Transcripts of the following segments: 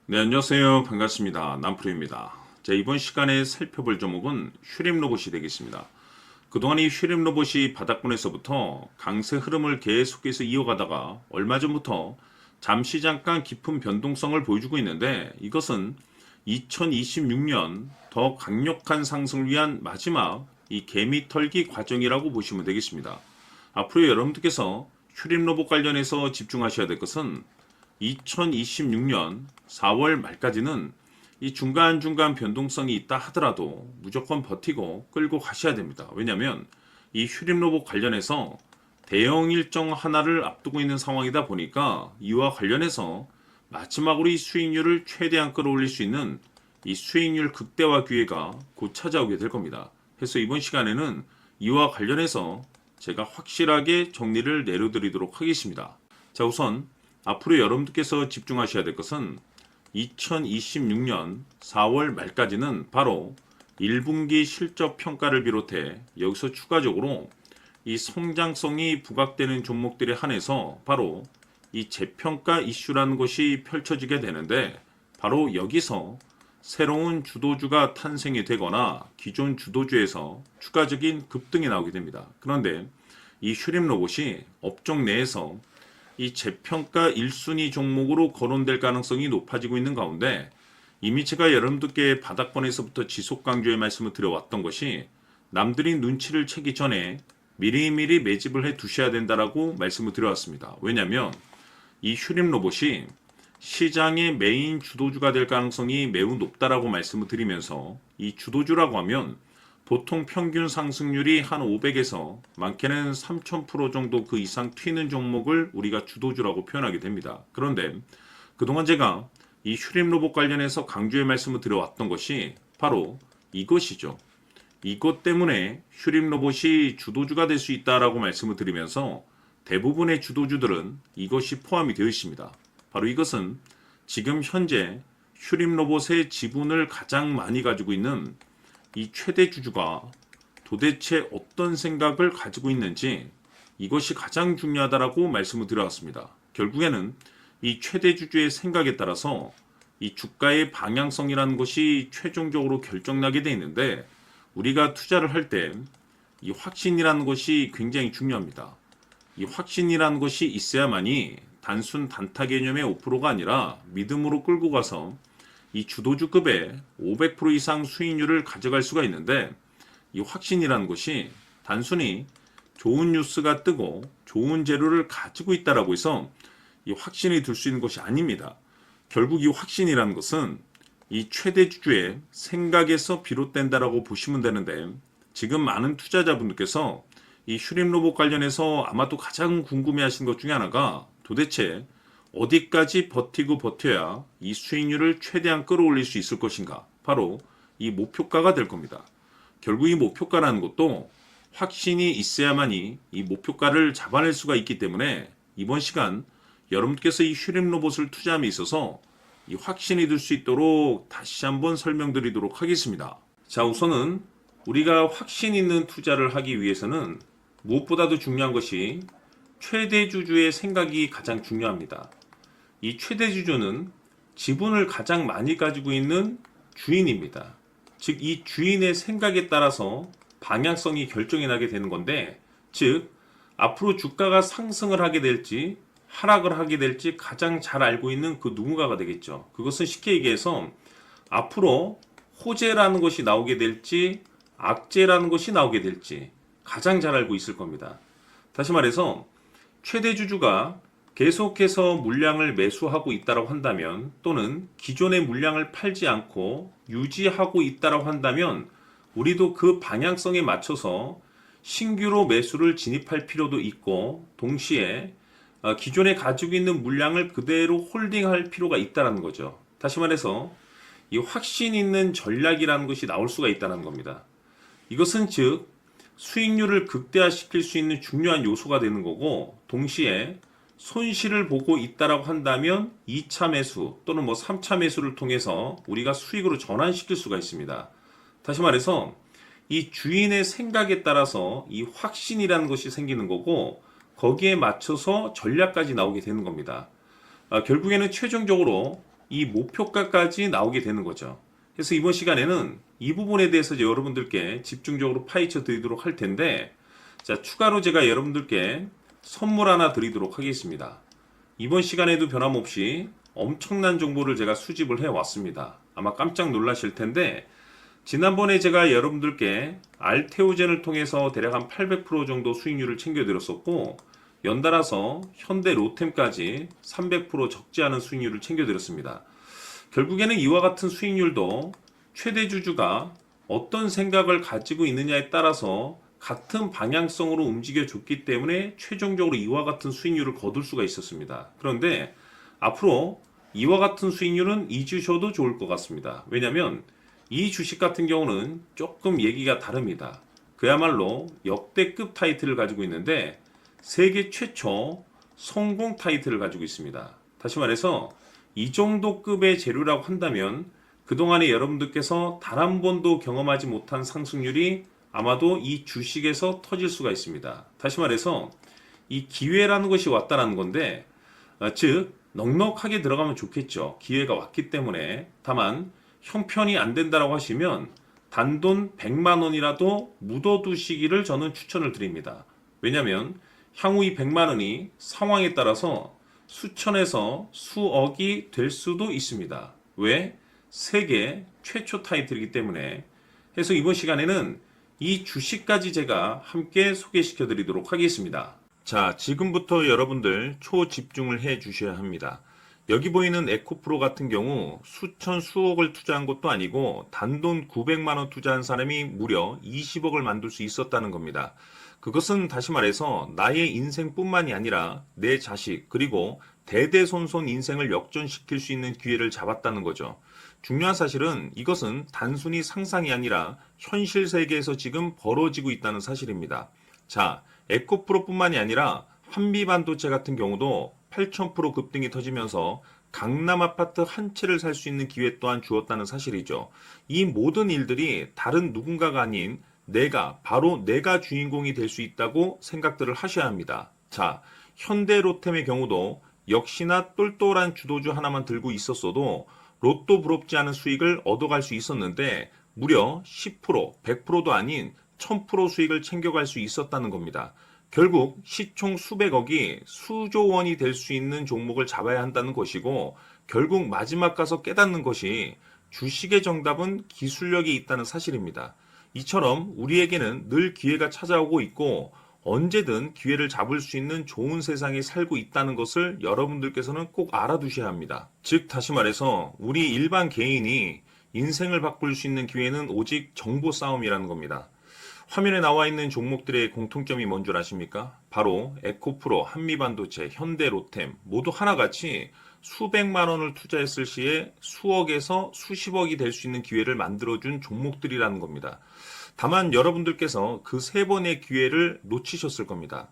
네, 안녕하세요. 반갑습니다. 남프로입니다. 자, 이번 시간에 살펴볼 종목은 슈림 로봇이 되겠습니다. 그동안 이 슈림 로봇이 바닥권에서부터 강세 흐름을 계속해서 이어가다가 얼마 전부터 잠시 잠깐 깊은 변동성을 보여주고 있는데, 이것은 2026년 더 강력한 상승을 위한 마지막 이 개미 털기 과정이라고 보시면 되겠습니다. 앞으로 여러분들께서 슈림 로봇 관련해서 집중하셔야 될 것은 2026년 4월 말까지는 이 중간중간 변동성이 있다 하더라도 무조건 버티고 끌고 가셔야 됩니다. 왜냐하면 이 슈림 로봇 관련해서 대형 일정 하나를 앞두고 있는 상황이다 보니까 이와 관련해서 마지막으로 이 수익률을 최대한 끌어올릴 수 있는 이 수익률 극대화 기회가 곧 찾아오게 될 겁니다. 그래서 이번 시간에는 이와 관련해서 제가 확실하게 정리를 내려드리도록 하겠습니다. 자, 우선 앞으로 여러분들께서 집중하셔야 될 것은 2026년 4월 말까지는 바로 1분기 실적 평가를 비롯해 여기서 추가적으로 이 성장성이 부각되는 종목들에 한해서 바로 이 재평가 이슈라는 것이 펼쳐지게 되는데, 바로 여기서 새로운 주도주가 탄생이 되거나 기존 주도주에서 추가적인 급등이 나오게 됩니다. 그런데 이 슈림 로봇이 업종 내에서 이 재평가 1순위 종목으로 거론될 가능성이 높아지고 있는 가운데, 이미 제가 여러분들께 바닥권에서부터 지속 강조의 말씀을 드려왔던 것이 남들이 눈치를 채기 전에 미리미리 매집을 해 두셔야 된다라고 말씀을 드려왔습니다. 왜냐하면 이 슈림 로봇이 시장의 메인 주도주가 될 가능성이 매우 높다라고 말씀을 드리면서, 이 주도주라고 하면 보통 평균 상승률이 한 500에서 많게는 3000% 정도 그 이상 튀는 종목을 우리가 주도주라고 표현하게 됩니다. 그런데 그동안 제가 이 슈림 로봇 관련해서 강조의 말씀을 드려왔던 것이 바로 이것이죠. 이것 때문에 슈림 로봇이 주도주가 될 수 있다라고 말씀을 드리면서 대부분의 주도주들은 이것이 포함이 되어 있습니다. 바로 이것은 지금 현재 슈림 로봇의 지분을 가장 많이 가지고 있는 이 최대 주주가 도대체 어떤 생각을 가지고 있는지, 이것이 가장 중요하다라고 말씀을 드려왔습니다. 결국에는 이 최대 주주의 생각에 따라서 이 주가의 방향성이라는 것이 최종적으로 결정나게 돼 있는데, 우리가 투자를 할 때 이 확신이라는 것이 굉장히 중요합니다. 이 확신이라는 것이 있어야만이 단순 단타 개념의 5%가 아니라 믿음으로 끌고 가서 이 주도주급의 500% 이상 수익률을 가져갈 수가 있는데, 이 확신이라는 것이 단순히 좋은 뉴스가 뜨고 좋은 재료를 가지고 있다라고 해서 이 확신이 들 수 있는 것이 아닙니다. 결국 이 확신이라는 것은 이 최대 주주의 생각에서 비롯된다라고 보시면 되는데, 지금 많은 투자자분들께서 이 슈림 로봇 관련해서 아마도 가장 궁금해하시는 것 중에 하나가 도대체 어디까지 버티고 버텨야 이 수익률을 최대한 끌어올릴 수 있을 것인가, 바로 이 목표가가 될 겁니다. 결국 이 목표가라는 것도 확신이 있어야만이 이 목표가를 잡아낼 수가 있기 때문에, 이번 시간 여러분께서 이 슈림 로봇을 투자함에 있어서 이 확신이 들 수 있도록 다시 한번 설명드리도록 하겠습니다. 자, 우선은 우리가 확신 있는 투자를 하기 위해서는 무엇보다도 중요한 것이 최대 주주의 생각이 가장 중요합니다. 이 최대 주주는 지분을 가장 많이 가지고 있는 주인입니다. 즉, 이 주인의 생각에 따라서 방향성이 결정이 나게 되는 건데, 즉 앞으로 주가가 상승을 하게 될지 하락을 하게 될지 가장 잘 알고 있는 그 누군가가 되겠죠. 그것은 쉽게 얘기해서 앞으로 호재라는 것이 나오게 될지 악재라는 것이 나오게 될지 가장 잘 알고 있을 겁니다. 다시 말해서 최대 주주가 계속해서 물량을 매수하고 있다고 한다면, 또는 기존의 물량을 팔지 않고 유지하고 있다고 한다면, 우리도 그 방향성에 맞춰서 신규로 매수를 진입할 필요도 있고, 동시에 기존에 가지고 있는 물량을 그대로 홀딩할 필요가 있다는 거죠. 다시 말해서 이 확신 있는 전략이라는 것이 나올 수가 있다는 겁니다. 이것은 즉 수익률을 극대화시킬 수 있는 중요한 요소가 되는 거고, 동시에 손실을 보고 있다라고 한다면 2차 매수 또는 3차 매수를 통해서 우리가 수익으로 전환시킬 수가 있습니다. 다시 말해서 이 주인의 생각에 따라서 이 확신이라는 것이 생기는 거고, 거기에 맞춰서 전략까지 나오게 되는 겁니다. 결국에는 최종적으로 이 목표가까지 나오게 되는 거죠. 그래서 이번 시간에는 이 부분에 대해서 이제 여러분들께 집중적으로 파헤쳐 드리도록 할 텐데, 자, 추가로 제가 여러분들께 선물 하나 드리도록 하겠습니다. 이번 시간에도 변함없이 엄청난 정보를 제가 수집을 해 왔습니다. 아마 깜짝 놀라실 텐데, 지난번에 제가 여러분들께 알테오젠을 통해서 대략 한 800% 정도 수익률을 챙겨드렸었고, 연달아서 현대 로템까지 300% 적지 않은 수익률을 챙겨드렸습니다. 결국에는 이와 같은 수익률도 최대 주주가 어떤 생각을 가지고 있느냐에 따라서 같은 방향성으로 움직여줬기 때문에 최종적으로 이와 같은 수익률을 거둘 수가 있었습니다. 그런데 앞으로 이와 같은 수익률은 잊으셔도 좋을 것 같습니다. 왜냐하면 이 주식 같은 경우는 조금 얘기가 다릅니다. 그야말로 역대급 타이틀을 가지고 있는데 세계 최초 성공 타이틀을 가지고 있습니다. 다시 말해서 이 정도 급의 재료라고 한다면 그동안에 여러분들께서 단 한 번도 경험하지 못한 상승률이 아마도 이 주식에서 터질 수가 있습니다. 다시 말해서 이 기회라는 것이 왔다는 건데, 즉 넉넉하게 들어가면 좋겠죠. 기회가 왔기 때문에. 다만 형편이 안 된다라고 하시면 단돈 100만 원이라도 묻어두시기를 저는 추천을 드립니다. 왜냐하면 향후 이 100만 원이 상황에 따라서 수천에서 수억이 될 수도 있습니다. 왜? 세계 최초 타이틀이기 때문에. 해서 이번 시간에는 이 주식까지 제가 함께 소개시켜 드리도록 하겠습니다. 자, 지금부터 여러분들 초집중을 해 주셔야 합니다. 여기 보이는 에코프로 같은 경우 수천 수억을 투자한 것도 아니고 단돈 900만 원 투자한 사람이 무려 20억을 만들 수 있었다는 겁니다. 그것은 다시 말해서 나의 인생뿐만이 아니라 내 자식 그리고 대대손손 인생을 역전시킬 수 있는 기회를 잡았다는 거죠. 중요한 사실은 이것은 단순히 상상이 아니라 현실 세계에서 지금 벌어지고 있다는 사실입니다. 자, 에코프로뿐만이 아니라 한미반도체 같은 경우도 8,000% 급등이 터지면서 강남 아파트 한 채를 살 수 있는 기회 또한 주었다는 사실이죠. 이 모든 일들이 다른 누군가가 아닌 바로 내가 주인공이 될 수 있다고 생각들을 하셔야 합니다. 자, 현대로템의 경우도 역시나 똘똘한 주도주 하나만 들고 있었어도 로또 부럽지 않은 수익을 얻어갈 수 있었는데 무려 10%, 100%도 아닌 1000% 수익을 챙겨갈 수 있었다는 겁니다. 결국 시총 수백억이 수조 원이 될 수 있는 종목을 잡아야 한다는 것이고 결국 마지막 가서 깨닫는 것이 주식의 정답은 기술력이 있다는 사실입니다. 이처럼 우리에게는 늘 기회가 찾아오고 있고 언제든 기회를 잡을 수 있는 좋은 세상에 살고 있다는 것을 여러분들께서는 꼭 알아두셔야 합니다. 즉 다시 말해서 우리 일반 개인이 인생을 바꿀 수 있는 기회는 오직 정보 싸움이라는 겁니다. 화면에 나와 있는 종목들의 공통점이 뭔 줄 아십니까? 바로 에코프로, 한미반도체, 현대로템 모두 하나같이 수백만 원을 투자했을 시에 수억에서 수십억이 될 수 있는 기회를 만들어준 종목들이라는 겁니다. 다만 여러분들께서 그 세 번의 기회를 놓치셨을 겁니다.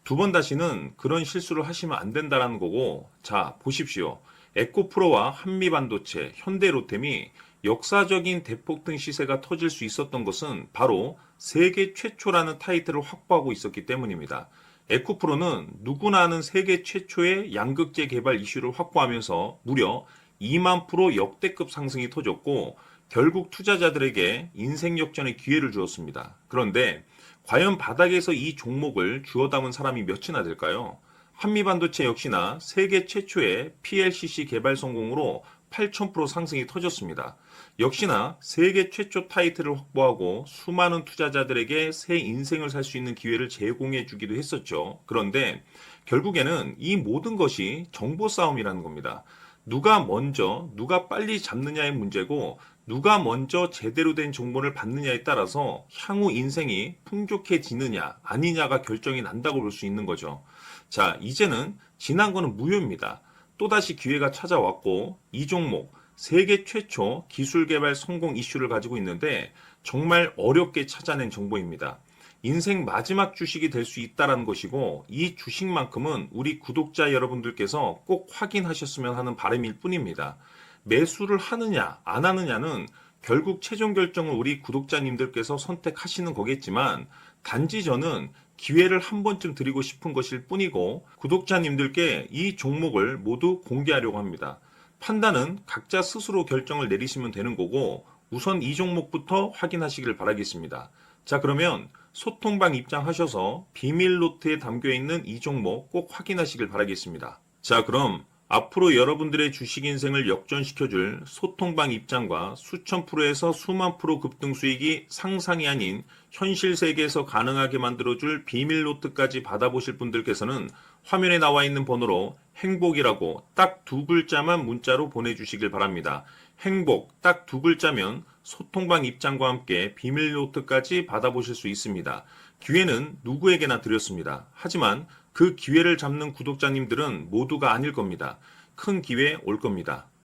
두 번 다시는 그런 실수를 하시면 안 된다는 거고, 자, 보십시오. 에코프로와 한미반도체, 현대로템이 역사적인 대폭등 시세가 터질 수 있었던 것은 바로 세계 최초라는 타이틀을 확보하고 있었기 때문입니다. 에코프로는 누구나 아는 세계 최초의 양극재 개발 이슈를 확보하면서 무려 2만 프로 역대급 상승이 터졌고 결국 투자자들에게 인생 역전의 기회를 주었습니다. 그런데 과연 바닥에서 이 종목을 주워 담은 사람이 몇이나 될까요? 한미반도체 역시나 세계 최초의 PLCC 개발 성공으로 8,000% 상승이 터졌습니다. 역시나 세계 최초 타이틀을 확보하고 수많은 투자자들에게 새 인생을 살 수 있는 기회를 제공해 주기도 했었죠. 그런데 결국에는 이 모든 것이 정보 싸움이라는 겁니다. 누가 먼저, 누가 빨리 잡느냐의 문제고 누가 먼저 제대로 된 정보를 받느냐에 따라서 향후 인생이 풍족해지느냐 아니냐가 결정이 난다고 볼 수 있는 거죠. 자, 이제는 지난 거는 무효입니다. 또다시 기회가 찾아왔고 이 종목 세계 최초 기술 개발 성공 이슈를 가지고 있는데 정말 어렵게 찾아낸 정보입니다. 인생 마지막 주식이 될 수 있다는 것이고 이 주식만큼은 우리 구독자 여러분들께서 꼭 확인하셨으면 하는 바람일 뿐입니다. 매수를 하느냐 안 하느냐는 결국 최종 결정을 우리 구독자님들께서 선택하시는 거겠지만 단지 저는 기회를 한 번쯤 드리고 싶은 것일 뿐이고 구독자님들께 이 종목을 모두 공개하려고 합니다. 판단은 각자 스스로 결정을 내리시면 되는 거고 우선 이 종목부터 확인하시길 바라겠습니다. 자, 그러면 소통방 입장하셔서 비밀 노트에 담겨 있는 이 종목 꼭 확인하시길 바라겠습니다. 자, 그럼 앞으로 여러분들의 주식 인생을 역전시켜줄 소통방 입장과 수천 프로에서 수만 프로 급등 수익이 상상이 아닌 현실 세계에서 가능하게 만들어줄 비밀 노트까지 받아보실 분들께서는 화면에 나와 있는 번호로 행복이라고 딱 두 글자만 문자로 보내주시길 바랍니다. 행복 딱 두 글자면 소통방 입장과 함께 비밀 노트까지 받아보실 수 있습니다. 기회는 누구에게나 드렸습니다. 하지만 그 기회를 잡는 구독자님들은 모두가 아닐 겁니다. 큰 기회 올 겁니다.